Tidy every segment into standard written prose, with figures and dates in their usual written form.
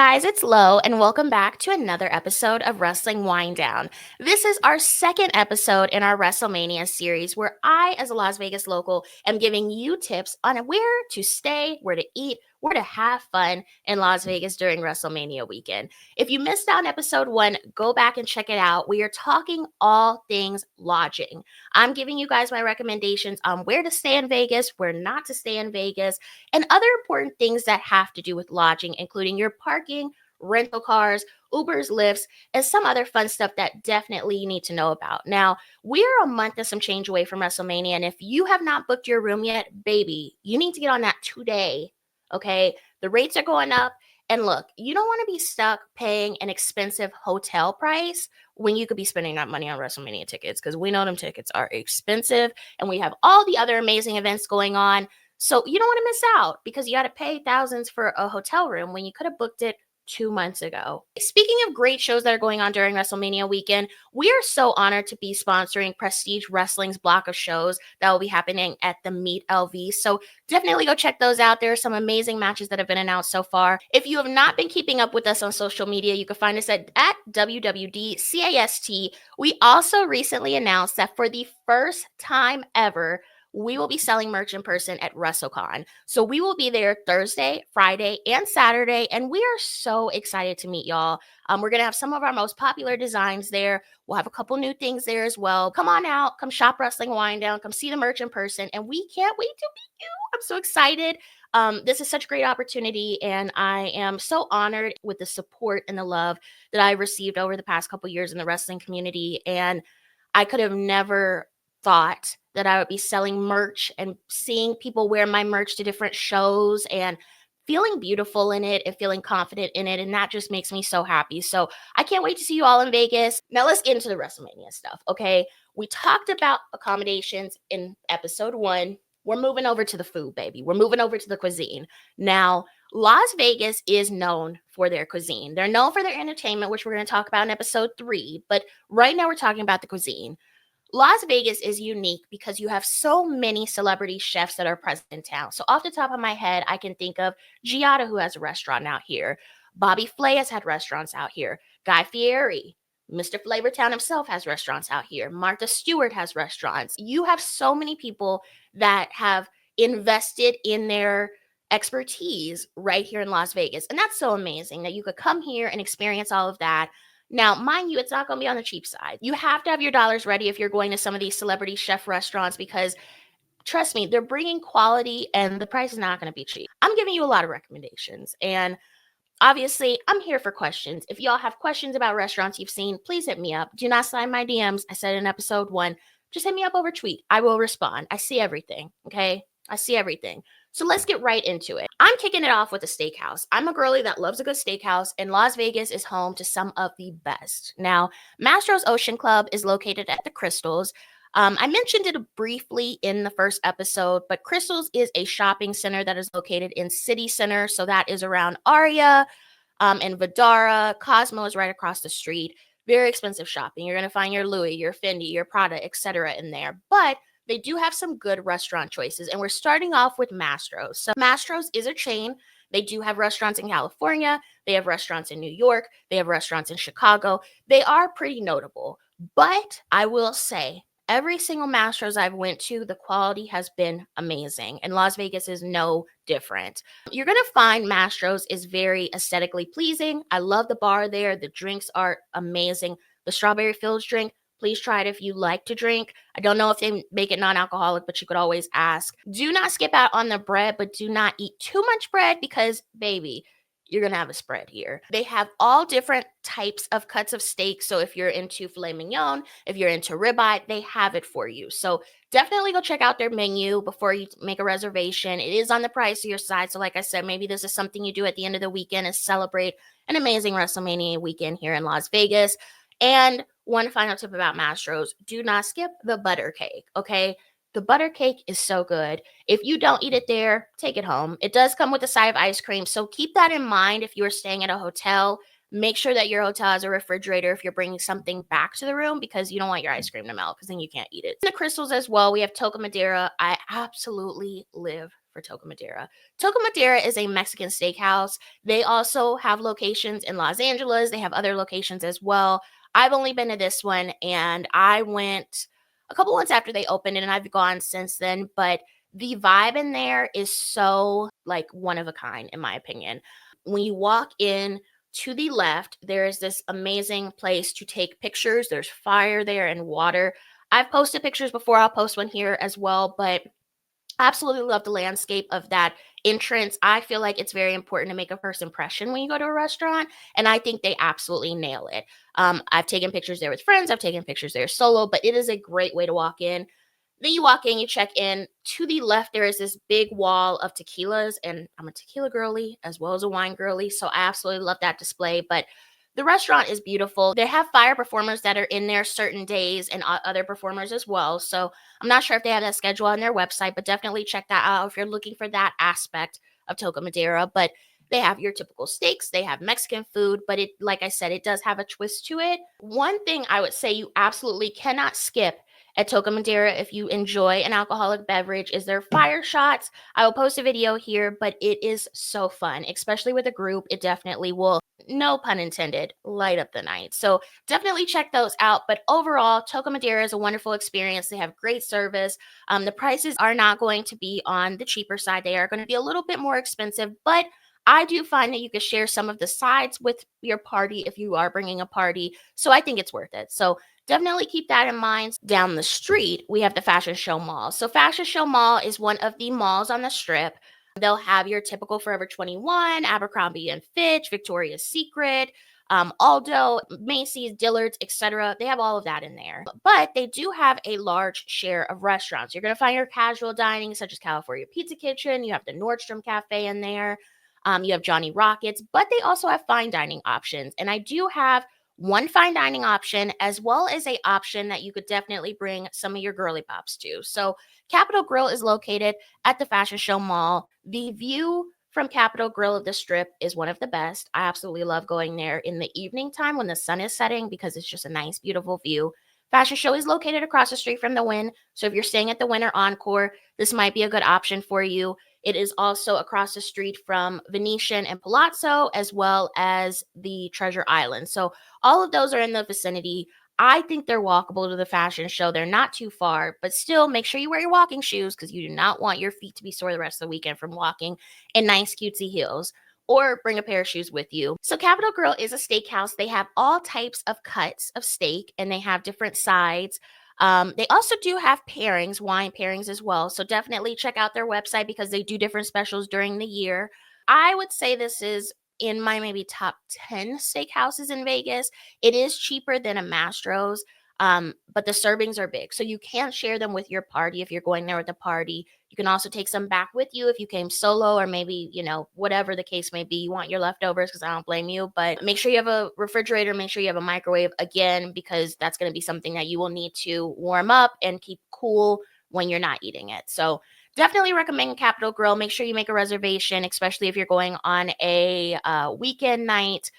guys, it's Lo, and welcome back to another episode of Wrestling Winedown. This is our second episode in our Wrestlemania series where I, as a Las Vegas local, am giving you tips on where to stay, where to eat, where to have fun in Las Vegas during WrestleMania weekend. If you missed out on episode 1, go back and check it out. We are talking all things lodging. I'm giving you guys my recommendations on where to stay in Vegas, where not to stay in Vegas, and other important things that have to do with lodging, including your parking, rental cars, Ubers, Lyfts, and some other fun stuff that definitely you need to know about. Now, we're a month and some change away from WrestleMania, and if you have not booked your room yet, baby, you need to get on that today, okay? The rates are going up, and look, you don't want to be stuck paying an expensive hotel price when you could be spending that money on WrestleMania tickets, because we know them tickets are expensive, and we have all the other amazing events going on. So you don't want to miss out because you got to pay thousands for a hotel room when you could have booked it 2 months ago. Speaking of great shows that are going on during WrestleMania weekend, we are so honored to be sponsoring Prestige Wrestling's block of shows that will be happening at the Meet LV. So definitely go check those out. There are some amazing matches that have been announced so far. If you have not been keeping up with us on social media, you can find us at WWDCAST. We also recently announced that for the first time ever, we will be selling merch in person at WrestleCon. So we will be there Thursday, Friday, and Saturday, and we are so excited to meet y'all. We're going to have some of our most popular designs there. We'll have a couple new things there as well. Come on out, come shop Wrestling Winedown, come see the merch in person, and we can't wait to meet you. I'm so excited. This is such a great opportunity, and I am so honored with the support and the love that I received over the past couple years in the wrestling community, and I could have never thought that I would be selling merch and seeing people wear my merch to different shows and feeling beautiful in it and feeling confident in it. And that just makes me so happy. So I can't wait to see you all in Vegas. Now let's get into the WrestleMania stuff. Okay. We talked about accommodations in episode 1. We're moving over to the food, baby. We're moving over to the cuisine. Now, Las Vegas is known for their cuisine. They're known for their entertainment, which we're going to talk about in episode 3. But right now we're talking about the cuisine. Las Vegas is unique because you have so many celebrity chefs that are present in town. So off the top of my head, I can think of Giada, who has a restaurant out here. Bobby Flay has had restaurants out here. Guy Fieri, Mr. Flavortown himself has restaurants out here. Martha Stewart has restaurants. You have so many people that have invested in their expertise right here in Las Vegas. And that's so amazing that you could come here and experience all of that. Now, mind you, it's not going to be on the cheap side. You have to have your dollars ready if you're going to some of these celebrity chef restaurants because, trust me, they're bringing quality and the price is not going to be cheap. I'm giving you a lot of recommendations. And obviously, I'm here for questions. If y'all have questions about restaurants you've seen, please hit me up. Do not slide my DMs. I said in episode 1, just hit me up over tweet. I will respond. I see everything, okay? I see everything. So let's get right into it. I'm kicking it off with a steakhouse. I'm a girly that loves a good steakhouse, and Las Vegas is home to some of the best. Now, Mastro's Ocean Club is located at the Crystals. I mentioned it briefly in the first episode, but Crystals is a shopping center that is located in City Center. So that is around Aria and Vidara. Cosmo is right across the street. Very expensive shopping. You're going to find your Louis, your Fendi, your Prada, etc. in there. But they do have some good restaurant choices, and we're starting off with Mastro's. So Mastro's is a chain. They do have restaurants in California. They have restaurants in New York. They have restaurants in Chicago. They are pretty notable. But I will say, every single Mastro's I've went to, the quality has been amazing, and Las Vegas is no different. You're going to find Mastro's is very aesthetically pleasing. I love the bar there. The drinks are amazing. The strawberry Fields drink, please try it if you like to drink. I don't know if they make it non-alcoholic, but you could always ask. Do not skip out on the bread, but do not eat too much bread because, baby, you're going to have a spread here. They have all different types of cuts of steak. So if you're into filet mignon, if you're into ribeye, they have it for you. So definitely go check out their menu before you make a reservation. It is on the pricier side. So like I said, maybe this is something you do at the end of the weekend is celebrate an amazing WrestleMania weekend here in Las Vegas. And one final tip about Mastro's, do not skip the butter cake, okay? The butter cake is so good. If you don't eat it there, take it home. It does come with a side of ice cream, so keep that in mind if you are staying at a hotel. Make sure that your hotel has a refrigerator if you're bringing something back to the room because you don't want your ice cream to melt because then you can't eat it. In the Crystals as well, we have Toca Madera. I absolutely live for Toca Madera. Toca Madera is a Mexican steakhouse. They also have locations in Los Angeles. They have other locations as well. I've only been to this one, and I went a couple months after they opened, and I've gone since then. But the vibe in there is so like one of a kind, in my opinion. When you walk in, to the left, there is this amazing place to take pictures. There's fire there and water. I've posted pictures before. I'll post one here as well, but I absolutely love the landscape of that entrance. I feel like it's very important to make a first impression when you go to a restaurant, and I think they absolutely nail it. I've taken pictures there with friends, I've taken pictures there solo, but it is a great way to walk in. Then you walk in, you check in. To the left, there is this big wall of tequilas, and I'm a tequila girly as well as a wine girly, so I absolutely love that display. But the restaurant is beautiful. They have fire performers that are in there certain days and other performers as well. So I'm not sure if they have that schedule on their website, but definitely check that out if you're looking for that aspect of Toca Madera. But they have your typical steaks, they have Mexican food, but it, like I said, it does have a twist to it. One thing I would say you absolutely cannot skip at Toca Madera if you enjoy an alcoholic beverage is their fire shots. I will post a video here, but it is so fun, especially with a group. It definitely will, no pun intended, light up the night. So definitely check those out. But overall, Toca Madera is a wonderful experience. They have great service. The prices are not going to be on the cheaper side. They are going to be a little bit more expensive, but I do find that you can share some of the sides with your party if you are bringing a party. So I think it's worth it. So definitely keep that in mind. Down the street, we have the Fashion Show Mall. So Fashion Show Mall is one of the malls on the strip. They'll have your typical Forever 21, Abercrombie and Fitch, Victoria's Secret, Aldo, Macy's, Dillard's, etc. They have all of that in there. But they do have a large share of restaurants. You're going to find your casual dining, such as California Pizza Kitchen. You have the Nordstrom Cafe in there. You have Johnny Rockets, but they also have fine dining options. And I do have one fine dining option as well as a option that you could definitely bring some of your girly pops to. So Capitol Grill is located at the Fashion Show Mall. The view from Capitol Grill of the Strip is one of the best. I absolutely love going there in the evening time when the sun is setting because it's just a nice, beautiful view. Fashion Show is located across the street from the Wynn. So if you're staying at the Wynn or Encore, this might be a good option for you. It is also across the street from Venetian and Palazzo, as well as the Treasure Island. So all of those are in the vicinity. I think they're walkable to the fashion show. They're not too far, but still make sure you wear your walking shoes because you do not want your feet to be sore the rest of the weekend from walking in nice cutesy heels. Or bring a pair of shoes with you. So Capitol Grill is a steakhouse. They have all types of cuts of steak and they have different sides. They also do have pairings, wine pairings as well. So definitely check out their website because they do different specials during the year. I would say this is in my maybe top 10 steakhouses in Vegas. It is cheaper than a Mastro's, but the servings are big. So you can share them with your party if you're going there with a party. You can also take some back with you if you came solo or maybe, whatever the case may be. You want your leftovers because I don't blame you. But make sure you have a refrigerator. Make sure you have a microwave again because that's going to be something that you will need to warm up and keep cool when you're not eating it. So definitely recommend Capitol Grill. Make sure you make a reservation, especially if you're going on a weekend night.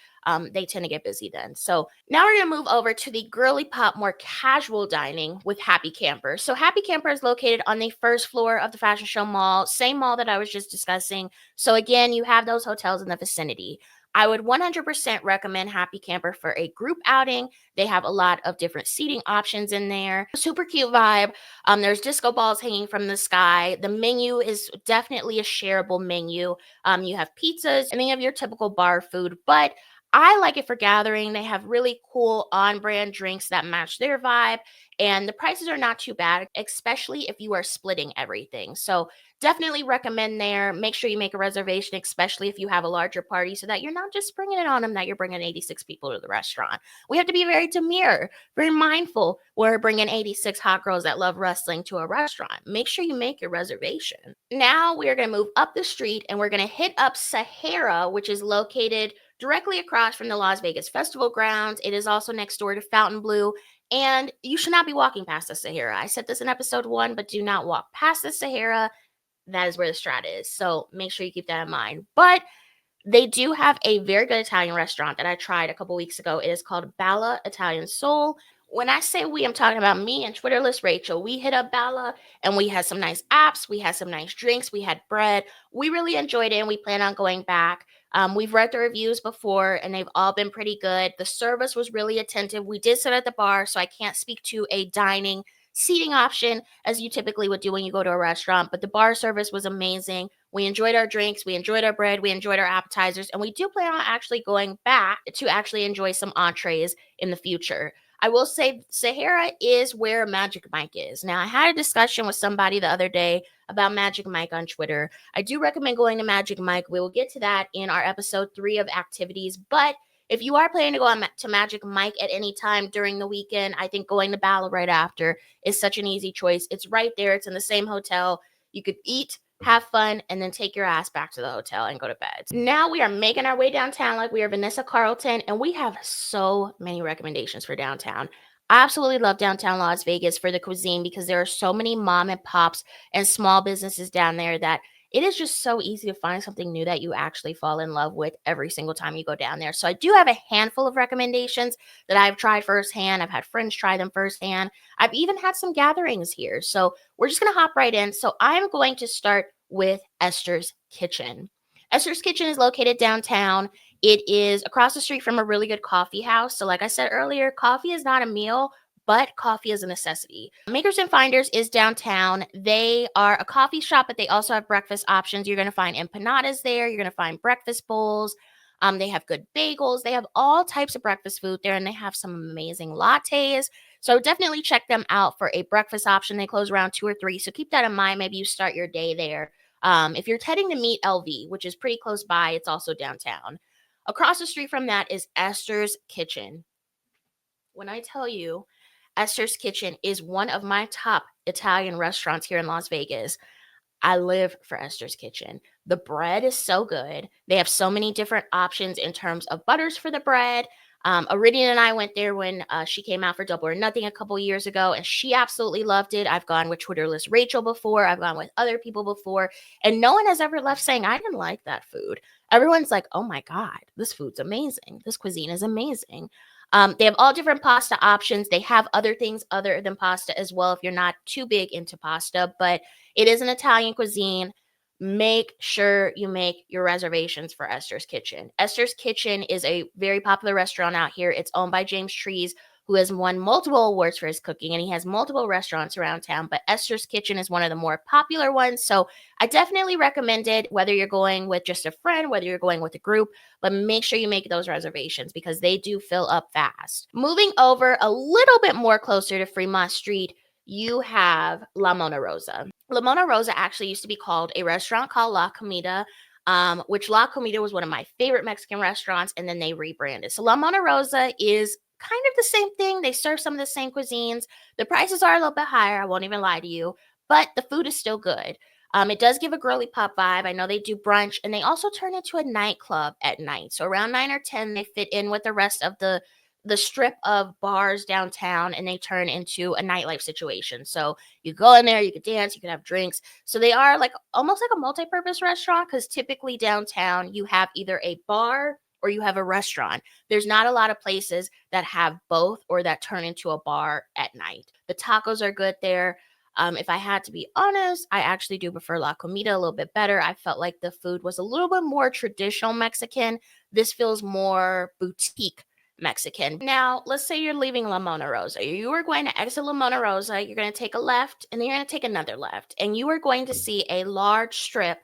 They tend to get busy then. So now we're going to move over to the girly pop, more casual dining with Happy Camper. So Happy Camper is located on the first floor of the Fashion Show Mall, same mall that I was just discussing. So again, you have those hotels in the vicinity. I would 100% recommend Happy Camper for a group outing. They have a lot of different seating options in there. Super cute vibe. There's disco balls hanging from the sky. The menu is definitely a shareable menu. You have pizzas and then you have your typical bar food, but I like it for gathering. They have really cool on-brand drinks that match their vibe, and the prices are not too bad, especially if you are splitting everything. So definitely recommend there. Make sure you make a reservation, especially if you have a larger party, so that you're not just bringing it on them that you're bringing 86 people to the restaurant. We have to be very demure, very mindful. We're bringing 86 hot girls that love wrestling to a restaurant. Make sure you make your reservation. Now we are going to move up the street and we're going to hit up Sahara, which is located directly across from the Las Vegas Festival grounds. It is also next door to Fontainebleau, and you should not be walking past the Sahara. I said this in episode 1, but do not walk past the Sahara. That is where the Strat is, so make sure you keep that in mind. But they do have a very good Italian restaurant that I tried a couple weeks ago. It is called Bala Italian Soul. When I say we, I'm talking about me and Twitterless Rachel. We hit up Bala and we had some nice apps. We had some nice drinks. We had bread. We really enjoyed it and we plan on going back. We've read the reviews before and they've all been pretty good. The service was really attentive. We did sit at the bar, so I can't speak to a dining seating option as you typically would do when you go to a restaurant, but the bar service was amazing. We enjoyed our drinks, we enjoyed our bread, we enjoyed our appetizers, and we do plan on actually going back to actually enjoy some entrees in the future. I will say Sahara is where Magic Mike is. Now, I had a discussion with somebody the other day about Magic Mike on Twitter. I do recommend going to Magic Mike. We will get to that in our episode 3 of activities. But if you are planning to go to Magic Mike at any time during the weekend, I think going to Battle right after is such an easy choice. It's right there, it's in the same hotel. You could eat, have fun, and then take your ass back to the hotel and go to bed. Now we are making our way downtown like we are Vanessa Carlton, and we have so many recommendations for downtown. I absolutely love downtown Las Vegas for the cuisine because there are so many mom and pops and small businesses down there that it is just so easy to find something new that you actually fall in love with every single time you go down there. So I do have a handful of recommendations that I've tried firsthand. I've had friends try them firsthand. I've even had some gatherings here. So we're just going to hop right in. So I'm going to start with Esther's Kitchen. Esther's Kitchen is located downtown. It is across the street from a really good coffee house. So, like I said earlier, coffee is not a meal, but coffee is a necessity. Makers and Finders is downtown. They are a coffee shop, but they also have breakfast options. You're going to find empanadas there. You're going to find breakfast bowls. They have good bagels. They have all types of breakfast food there, and they have some amazing lattes. So definitely check them out for a breakfast option. They close around 2 or 3. So keep that in mind. Maybe you start your day there. If you're heading to meet LV, which is pretty close by, it's also downtown. Across the street from that is Esther's Kitchen. When I tell you Esther's Kitchen is one of my top Italian restaurants here in Las Vegas, I live for Esther's Kitchen. The bread is so good. They have so many different options in terms of butters for the bread. Iridian and I went there when she came out for Double or Nothing a couple years ago, and she absolutely loved it. I've gone with Twitterless Rachel before. I've gone with other people before, and no one has ever left saying, I didn't like that food. Everyone's like, oh my God, this food's amazing. This cuisine is amazing. They have all different pasta options. They have other things other than pasta as well if you're not too big into pasta, but it is an Italian cuisine. Make sure you make your reservations for Esther's Kitchen. Esther's Kitchen is a very popular restaurant out here. It's owned by James Trees, who has won multiple awards for his cooking, and he has multiple restaurants around town. But Esther's Kitchen is one of the more popular ones. So I definitely recommend it, whether you're going with just a friend, whether you're going with a group, but make sure you make those reservations because they do fill up fast. Moving over a little bit more closer to Fremont Street, you have La Mona Rosa. La Mona Rosa actually used to be called a restaurant called La Comida, which La Comida was one of my favorite Mexican restaurants, and then they rebranded. So La Mona Rosa is kind of the same thing. They serve some of the same cuisines. The prices are a little bit higher, I won't even lie to you, but the food is still good. It does give a girly pop vibe. I know they do brunch, and they also turn into a nightclub at night. So around 9 or 10, they fit in with the rest of the strip of bars downtown, and they turn into a nightlife situation. So you go in there, you could dance, you could have drinks. So they are like almost like a multi-purpose restaurant because typically downtown you have either a bar or you have a restaurant. There's not a lot of places that have both or that turn into a bar at night. The tacos are good there. If I had to be honest, I actually do prefer La Comida a little bit better. I felt like the food was a little bit more traditional Mexican. This feels more boutique Mexican. Now, let's say you're leaving La Mona Rosa. You are going to exit La Mona Rosa. You're going to take a left, and then you're going to take another left. And you are going to see a large strip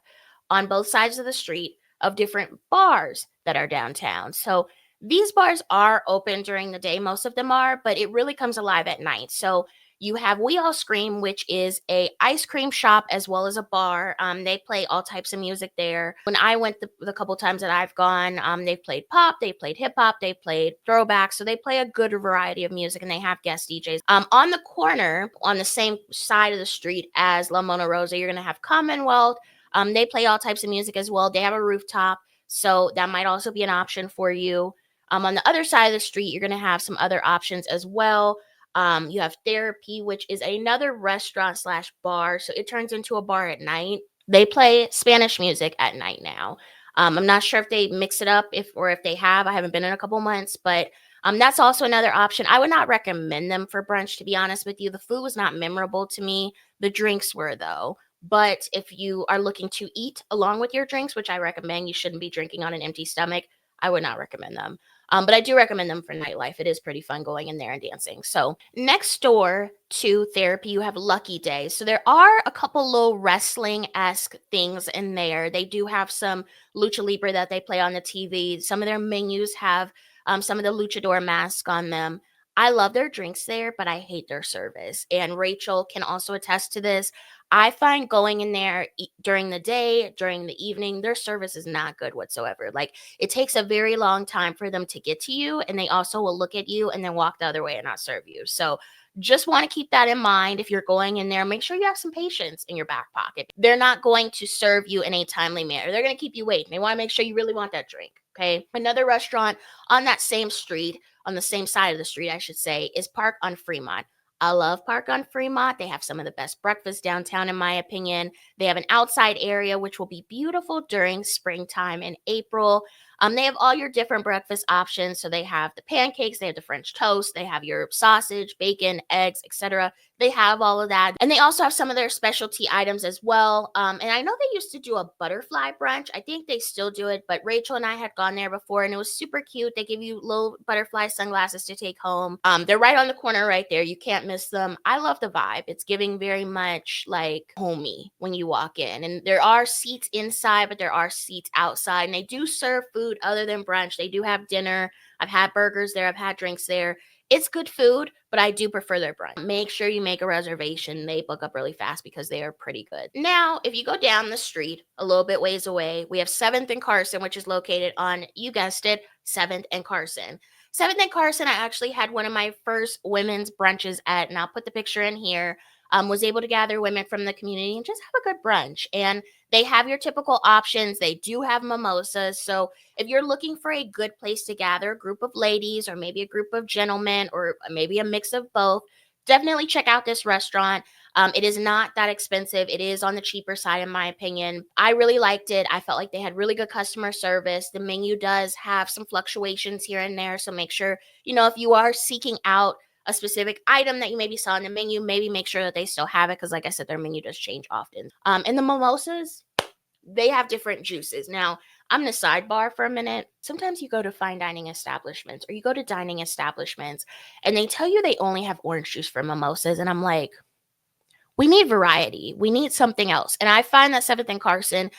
on both sides of the street of different bars that are downtown. So these bars are open during the day. Most of them are, but it really comes alive at night. So you have We All Scream, which is a ice cream shop as well as a bar. They play all types of music there. When I went the couple times that I've gone, they've played pop, they've played hip hop, they've played throwback. So they play a good variety of music, and they have guest DJs. On the corner, on the same side of the street as La Mona Rosa, you're gonna have Commonwealth. They play all types of music as well. They have a rooftop, so that might also be an option for you. On the other side of the street, you're gonna have some other options as well. You have Therapy, which is another restaurant slash bar. So it turns into a bar at night. They play Spanish music at night now. I'm not sure if they mix it up if they have. I haven't been in a couple months, but That's also another option. I would not recommend them for brunch, to be honest with you. The food was not memorable to me. The drinks were, though. But if you are looking to eat along with your drinks, which I recommend, you shouldn't be drinking on an empty stomach, I would not recommend them. But I do recommend them for nightlife. It is pretty fun going in there and dancing. So, next door to therapy, you have Lucky Day. So, there are a couple little wrestling esque things in there. They do have some lucha libre that they play on the TV. Some of their menus have some of the luchador masks on them. I love their drinks there, but I hate their service. And Rachel can also attest to this. I find going in there during the day, during the evening, their service is not good whatsoever. Like, it takes a very long time for them to get to you, and they also will look at you and then walk the other way and not serve you. So, just want to keep that in mind if you're going in there. Make sure you have some patience in your back pocket. They're not going to serve you in a timely manner. They're going to keep you waiting. They want to make sure you really want that drink. Okay. Another restaurant on that same street, on the same side of the street, I should say, is Park on Fremont. I love Park on Fremont. They have some of the best breakfast downtown, in my opinion. They have an outside area, which will be beautiful during springtime in April. They have all your different breakfast options. So they have the pancakes, they have the French toast, they have your sausage, bacon, eggs, etc. They have all of that. And they also have some of their specialty items as well. And I know they used to do a butterfly brunch. I think they still do it, but Rachel and I had gone there before and it was super cute. They give you little butterfly sunglasses to take home. They're right on the corner right there. You can't miss them. I love the vibe. It's giving very much like homey when you walk in. And there are seats inside, but there are seats outside. And they do serve food other than brunch. They do have dinner. I've had burgers there. I've had drinks there. It's good food, but I do prefer their brunch. Make sure you make a reservation. They book up really fast because they are pretty good. Now, if you go down the street a little bit ways away, we have 7th and Carson, which is located on, you guessed it, 7th and Carson. 7th and Carson, I actually had one of my first women's brunches at, and I'll put the picture in here. Was able to gather women from the community and just have a good brunch. And they have your typical options. They do have mimosas. So if you're looking for a good place to gather a group of ladies or maybe a group of gentlemen or maybe a mix of both, definitely check out this restaurant. It is not that expensive. It is on the cheaper side, in my opinion. I really liked it. I felt like they had really good customer service. The menu does have some fluctuations here and there. So make sure, if you are seeking out a specific item that you maybe saw in the menu, maybe make sure that they still have it because, like I said, their menu does change often. And the mimosas, they have different juices. Now, I'm going to sidebar for a minute. Sometimes you go to fine dining establishments or you go to dining establishments and they tell you they only have orange juice for mimosas. And I'm like, we need variety. We need something else. And I find that 7th and Carson,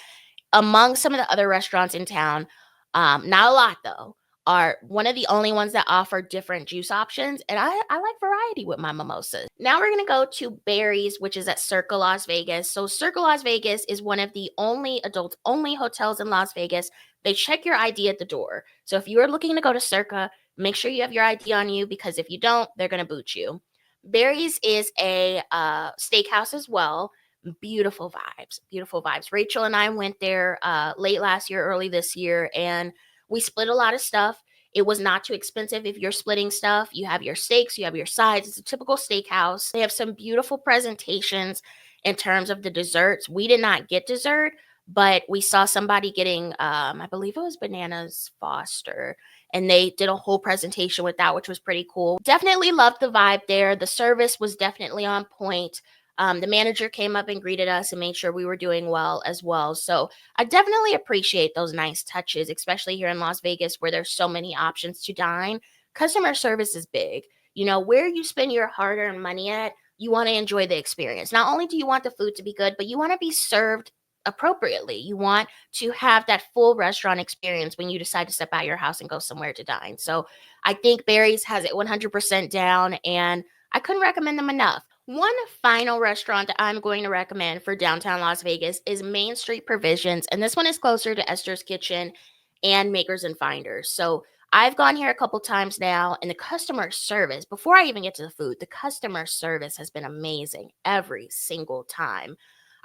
among some of the other restaurants in town, not a lot though, are one of the only ones that offer different juice options. And I like variety with my mimosas. Now we're going to go to Barry's, which is at Circa Las Vegas. So Circa Las Vegas is one of the only adult only hotels in Las Vegas. They check your ID at the door. So if you are looking to go to Circa, make sure you have your ID on you because if you don't, they're going to boot you. Barry's is a steakhouse as well. Beautiful vibes, beautiful vibes. Rachel and I went there late last year, early this year, and we split a lot of stuff. It was not too expensive if you're splitting stuff. You have your steaks, you have your sides. It's a typical steakhouse. They have some beautiful presentations in terms of the desserts. We did not get dessert, but we saw somebody getting, I believe it was Bananas Foster, and they did a whole presentation with that, which was pretty cool. Definitely loved the vibe there. The service was definitely on point. The manager came up and greeted us and made sure we were doing well as well. So I definitely appreciate those nice touches, especially here in Las Vegas where there's so many options to dine. Customer service is big. Where you spend your hard-earned money at, you want to enjoy the experience. Not only do you want the food to be good, but you want to be served appropriately. You want to have that full restaurant experience when you decide to step out of your house and go somewhere to dine. So I think Barry's has it 100% down, and I couldn't recommend them enough. One final restaurant that I'm going to recommend for downtown Las Vegas is Main Street Provisions, and this one is closer to Esther's Kitchen and Makers and Finders. So I've gone here a couple times now, and the customer service, before I even get to the food, the customer service has been amazing every single time.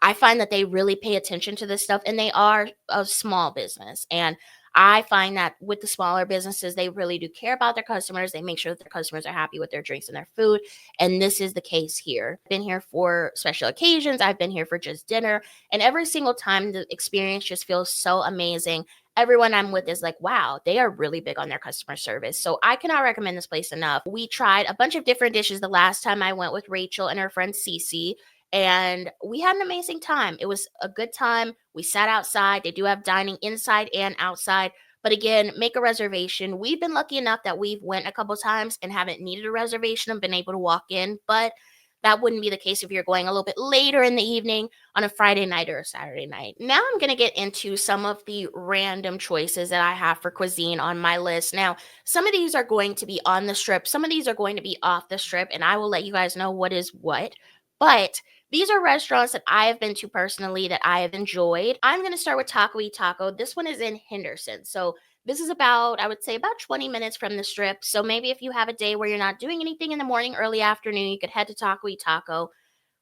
I find that they really pay attention to this stuff, and they are a small business. And I find that with the smaller businesses, they really do care about their customers. They make sure that their customers are happy with their drinks and their food. And this is the case here. I've been here for special occasions. I've been here for just dinner. And every single time, the experience just feels so amazing. everyone I'm with is like, wow, they are really big on their customer service. So I cannot recommend this place enough. We tried a bunch of different dishes the last time I went with Rachel and her friend Cece, and we had an amazing time. It was a good time. We sat outside. They do have dining inside and outside. But again, make a reservation. We've been lucky enough that we've went a couple times and haven't needed a reservation and been able to walk in, but that wouldn't be the case if you're going a little bit later in the evening on a Friday night or a Saturday night. Now I'm going to get into some of the random choices that I have for cuisine on my list. Now, some of these are going to be on the strip, some of these are going to be off the strip, and I will let you guys know what is what. But these are restaurants that I have been to personally that I have enjoyed. I'm going to start with Taco y Taco. This one is in Henderson. So this is about, I would say, about 20 minutes from the strip. So maybe if you have a day where you're not doing anything in the morning, early afternoon, you could head to Taco y Taco.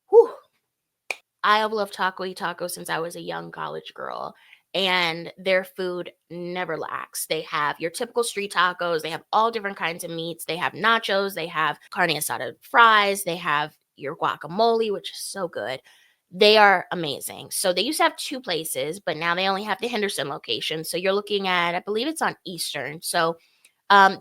Whew, I have loved Taco y Taco since I was a young college girl, and their food never lacks. They have your typical street tacos, they have all different kinds of meats, they have nachos, they have carne asada fries, they have your guacamole, which is so good. They are amazing. So they used to have two places, but now they only have the Henderson location. So you're looking at, I believe it's on Eastern. So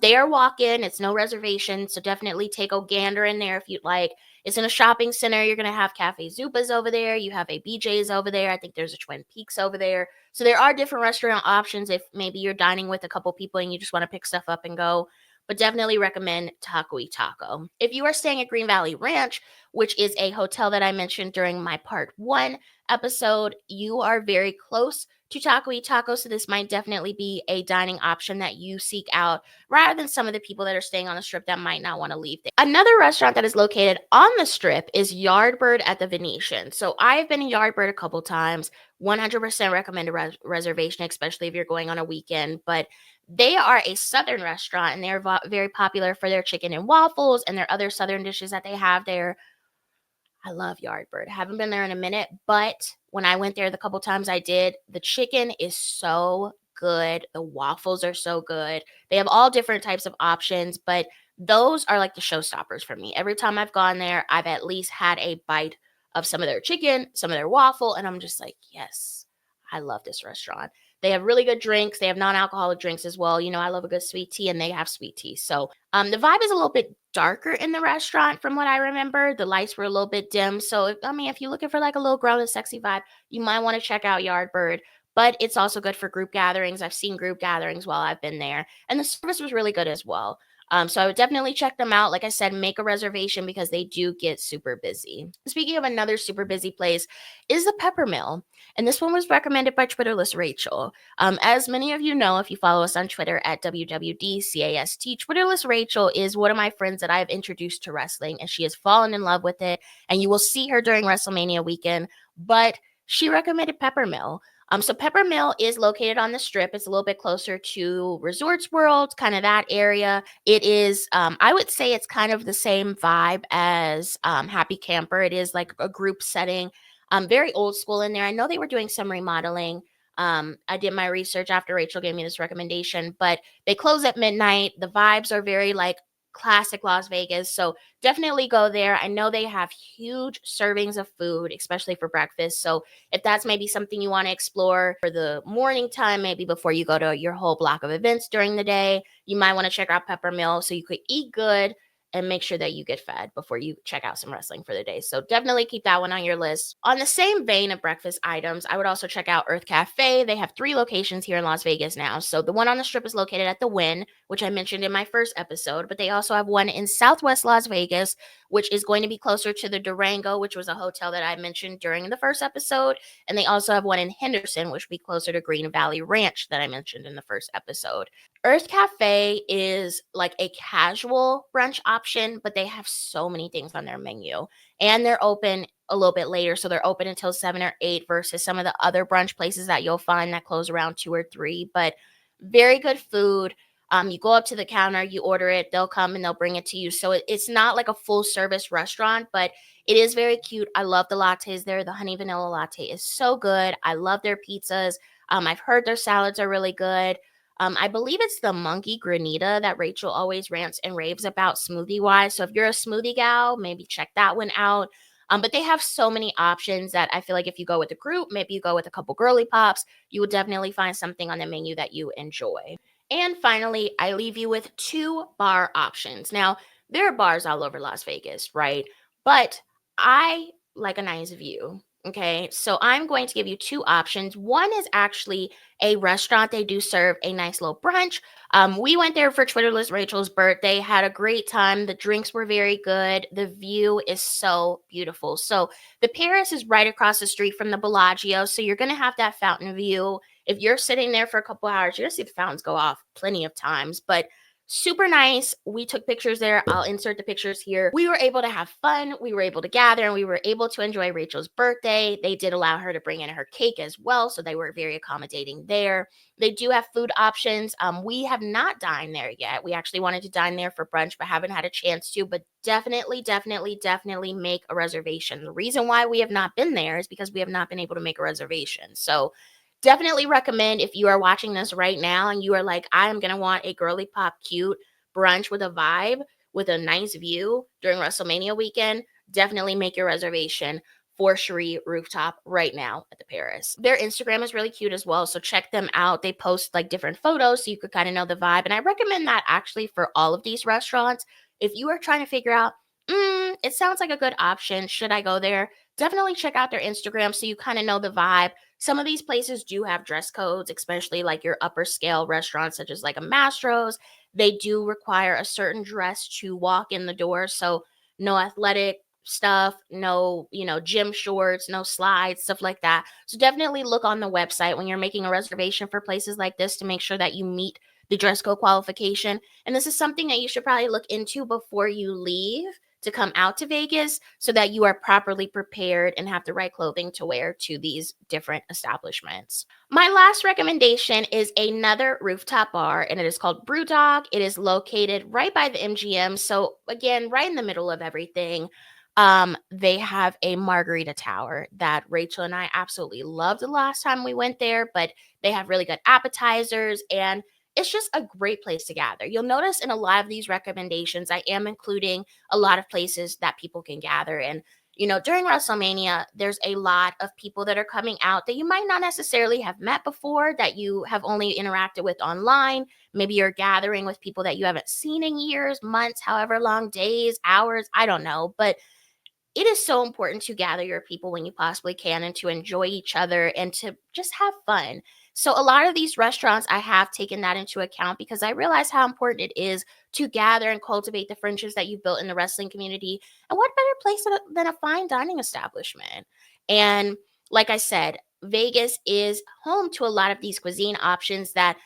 they are walk-in. It's no reservation, so definitely take a gander in there if you'd like. It's in a shopping center. You're gonna have Cafe Zupas over there. You have a BJ's over there. I think there's a Twin Peaks over there. So there are different restaurant options if maybe you're dining with a couple people and you just want to pick stuff up and go. But definitely recommend Taco y Taco. If you are staying at Green Valley Ranch, which is a hotel that I mentioned during my part one episode, you are very close to Taco y Taco. So this might definitely be a dining option that you seek out rather than some of the people that are staying on the strip that might not want to leave there. Another restaurant that is located on the strip is Yardbird at the Venetian. So I've been in Yardbird a couple times. 100% recommend a reservation, especially if you're going on a weekend. But they are a southern restaurant and they're very popular for their chicken and waffles and their other southern dishes that they have there. I love Yardbird. Haven't been there in a minute, but when I went there the couple times I did, the chicken is so good. The waffles are so good. They have all different types of options, but those are like the showstoppers for me. Every time I've gone there, I've at least had a bite of some of their chicken, some of their waffle, and I'm just like, yes, I love this restaurant. They have really good drinks. They have non-alcoholic drinks as well. You know, I love a good sweet tea, and they have sweet tea. So the vibe is a little bit darker in the restaurant from what I remember. The lights were a little bit dim. So, if you're looking for like a little grown and sexy vibe, you might want to check out Yardbird. But it's also good for group gatherings. I've seen group gatherings while I've been there, and the service was really good as well. So I would definitely check them out. Like I said, make a reservation because they do get super busy. Speaking of another super busy place, is the Pepper Mill, and this one was recommended by Twitterless Rachel. As many of you know, if you follow us on Twitter at WWDCAST, Twitterless Rachel is one of my friends that I've introduced to wrestling, and she has fallen in love with it. And you will see her during WrestleMania weekend. But she recommended Pepper Mill. So Pepper Mill is located on the strip. It's a little bit closer to Resorts World, kind of that area. It is, I would say it's kind of the same vibe as Happy Camper. It is like a group setting, very old school in there. I know they were doing some remodeling. I did my research after Rachel gave me this recommendation, but they close at midnight. The vibes are very like classic Las Vegas. So definitely go there. I know they have huge servings of food, especially for breakfast. So if that's maybe something you want to explore for the morning time, maybe before you go to your whole block of events during the day, you might want to check out Pepper Mill so you could eat good and make sure that you get fed before you check out some wrestling for the day. So definitely keep that one on your list. On the same vein of breakfast items, I would also check out Earth Cafe. They have 3 locations here in Las Vegas now. So the one on the strip is located at the Wynn, which I mentioned in my first episode, but they also have one in Southwest Las Vegas, which is going to be closer to the Durango, which was a hotel that I mentioned during the first episode. And they also have one in Henderson, which would be closer to Green Valley Ranch that I mentioned in the first episode. Earth Cafe is like a casual brunch option, but they have so many things on their menu. And they're open a little bit later. So they're open until 7 or 8 versus some of the other brunch places that you'll find that close around 2 or 3. But very good food. You go up to the counter, you order it, they'll come and they'll bring it to you. So it's not like a full service restaurant, but it is very cute. I love the lattes there. The honey vanilla latte is so good. I love their pizzas. I've heard their salads are really good. I believe it's the monkey granita that Rachel always rants and raves about smoothie wise. So if you're a smoothie gal, maybe check that one out. But they have so many options that I feel like if you go with a group, maybe you go with a couple girly pops, you will definitely find something on the menu that you enjoy. And finally, I leave you with two bar options. Now, there are bars all over Las Vegas, right? But I like a nice view. Okay, so I'm going to give you two options. One is actually a restaurant. They do serve a nice little brunch. We went there for Twitterless Rachel's birthday, had a great time. The drinks were very good. The view is so beautiful. So the Paris is right across the street from the Bellagio. So you're going to have that fountain view. If you're sitting there for a couple hours, you're going to see the fountains go off plenty of times. But super nice. We took pictures there. I'll insert the pictures here. We were able to have fun. We were able to gather and we were able to enjoy Rachel's birthday. They did allow her to bring in her cake as well. So they were very accommodating there. They do have food options. We have not dined there yet. We actually wanted to dine there for brunch, but haven't had a chance to. But definitely make a reservation. The reason why we have not been there is because we have not been able to make a reservation. So definitely recommend if you are watching this right now and you are like, I am going to want a girly pop cute brunch with a vibe, with a nice view during WrestleMania weekend, definitely make your reservation for Cherie Rooftop right now at the Paris. Their Instagram is really cute as well, so check them out. They post like different photos so you could kind of know the vibe. And I recommend that actually for all of these restaurants. If you are trying to figure out, it sounds like a good option, should I go there? Definitely check out their Instagram so you kind of know the vibe. Some of these places do have dress codes, especially like your upper scale restaurants, such as like a Mastro's. They do require a certain dress to walk in the door. So, no athletic stuff, no, gym shorts, no slides, stuff like that. So, definitely look on the website when you're making a reservation for places like this to make sure that you meet the dress code qualification. And this is something that you should probably look into before you leave to come out to Vegas so that you are properly prepared and have the right clothing to wear to these different establishments. My last recommendation is another rooftop bar, and it is called Brewdog. It is located right by the MGM. So, again, right in the middle of everything. They have a margarita tower that Rachel and I absolutely loved the last time we went there, but they have really good appetizers and it's just a great place to gather. You'll notice in a lot of these recommendations, I am including a lot of places that people can gather. And, during WrestleMania, there's a lot of people that are coming out that you might not necessarily have met before, that you have only interacted with online. Maybe you're gathering with people that you haven't seen in years, months, however long, days, hours, I don't know. But it is so important to gather your people when you possibly can and to enjoy each other and to just have fun. So, a lot of these restaurants, I have taken that into account because I realize how important it is to gather and cultivate the friendships that you've built in the wrestling community. And what better place than a fine dining establishment? And like I said, Vegas is home to a lot of these cuisine options that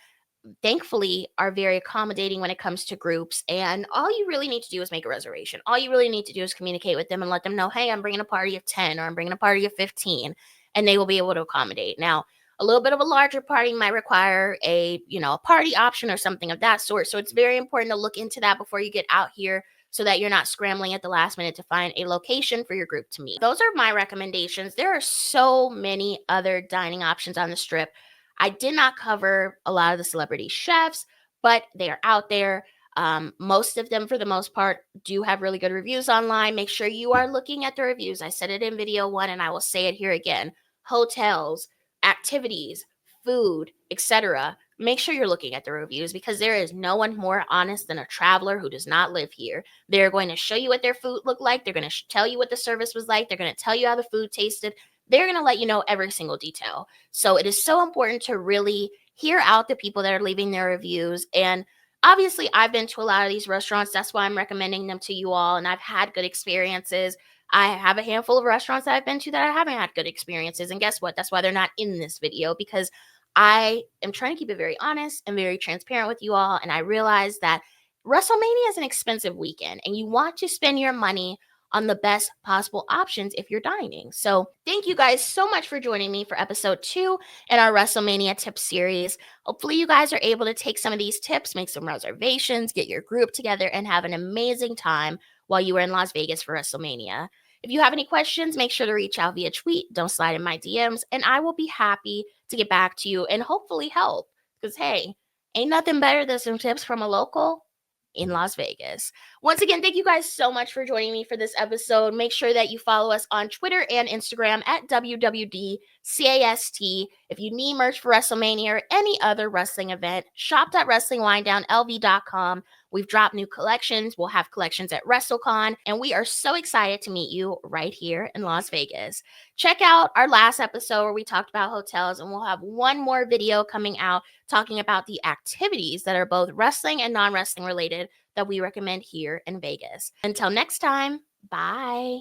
thankfully are very accommodating when it comes to groups, and all you really need to do is make a reservation. All you really need to do is communicate with them and let them know, hey, I'm bringing a party of 10 or I'm bringing a party of 15, and they will be able to accommodate. Now, a little bit of a larger party might require a party option or something of that sort, so it's very important to look into that before you get out here so that you're not scrambling at the last minute to find a location for your group to meet. Those are my recommendations. There are so many other dining options on the strip. I did not cover a lot of the celebrity chefs, but they are out there. Most of them, for the most part, do have really good reviews online. Make sure you are looking at the reviews. I said it in video one, and I will say it here again. Hotels, activities, food, etc. Make sure you're looking at the reviews because there is no one more honest than a traveler who does not live here. They're going to show you what their food looked like. They're going to tell you what the service was like. They're going to tell you how the food tasted. They're going to let you know every single detail. So it is so important to really hear out the people that are leaving their reviews. And obviously, I've been to a lot of these restaurants. That's why I'm recommending them to you all. And I've had good experiences. I have a handful of restaurants that I've been to that I haven't had good experiences. And guess what? That's why they're not in this video because I am trying to keep it very honest and very transparent with you all. And I realize that WrestleMania is an expensive weekend and you want to spend your money on the best possible options if you're dining. So, thank you guys so much for joining me for episode 2 in our WrestleMania tips series. Hopefully, you guys are able to take some of these tips, make some reservations, get your group together, and have an amazing time while you are in Las Vegas for WrestleMania. If you have any questions, make sure to reach out via tweet. Don't slide in my DMs, and I will be happy to get back to you and hopefully help. Because, hey, ain't nothing better than some tips from a local. in Las Vegas. Once again, thank you guys so much for joining me for this episode. Make sure that you follow us on Twitter and Instagram at WWDCAST. If you need merch for WrestleMania or any other wrestling event, shop.wrestlingwinedownlv.com. We've dropped new collections. We'll have collections at WrestleCon, and we are so excited to meet you right here in Las Vegas. Check out our last episode where we talked about hotels, and we'll have one more video coming out talking about the activities that are both wrestling and non-wrestling related that we recommend here in Vegas. Until next time, bye.